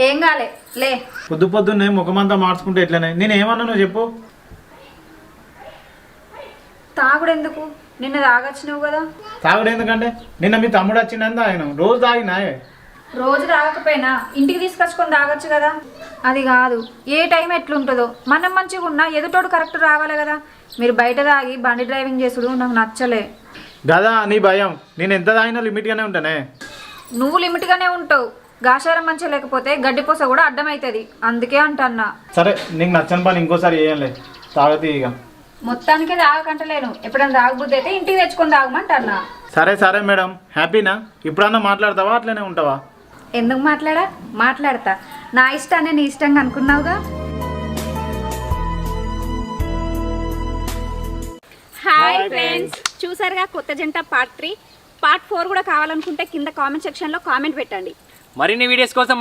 ఏం కాలే లే. పొద్దు పొద్దున్నే ముఖమంతా మార్చుకుంటే ఎట్లనే? నేను ఏమన్నా నువ్వు చెప్పు. తాగుడు ఎందుకు? నిన్న తాగొచ్చినావు కదా. తాగుడు ఎందుకంటే నిన్న మీ తమ్ముడు వచ్చిందని తాగిన, రోజు తాగినాయే. రోజు తాగకపోయినా ఇంటికి తీసుకొచ్చుకొని తాగొచ్చు కదా. అది కాదు, ఏ టైం ఎట్లుంటుందో. మనం మంచిగా ఉన్నా ఎదుటోడు కరెక్ట్ రావాలి కదా. మీరు బయట తాగి బండి డ్రైవింగ్ చేసుడు నాకు నచ్చలే. గదా నీ భయం. నేను ఎంత తాగినా లిమిట్గానే ఉంటానే. నువ్వు లిమిట్గానే ఉంటావు. గాషారం మంచిగా లేకపోతే గడ్డిపోస కూడా అడ్డమవుతుంది. అందుకే అంటన్నా. సరే నీకు నచ్చని పని ఇంకోసారి వేయంలే, తాగతీ ఇక. మొత్తానికే తాగకంటలేను. ఎప్పుడైనా తాగబుద్ధి అయితే ఇంటికి తెచ్చుకొని తాగమంటన్నా. సరే సరే మేడం, హ్యాపీనా? ఇప్పుడన్నా మాట్లాడతావా అట్లనే ఉంటావా? ఎందుకు మాట్లాడతా. నా ఇష్టాన్ని నీ ఇష్టంగా అనుకున్నావుగా. హాయ్ ఫ్రెండ్స్, చూసారుగా కొత్త జంట పార్ట్ 3. పార్ట్ 4 కూడా కావాలనుకుంటే కింద కామెంట్ సెక్షన్లో కామెంట్ పెట్టండి. మరిన్ని వీడియోస్ కోసం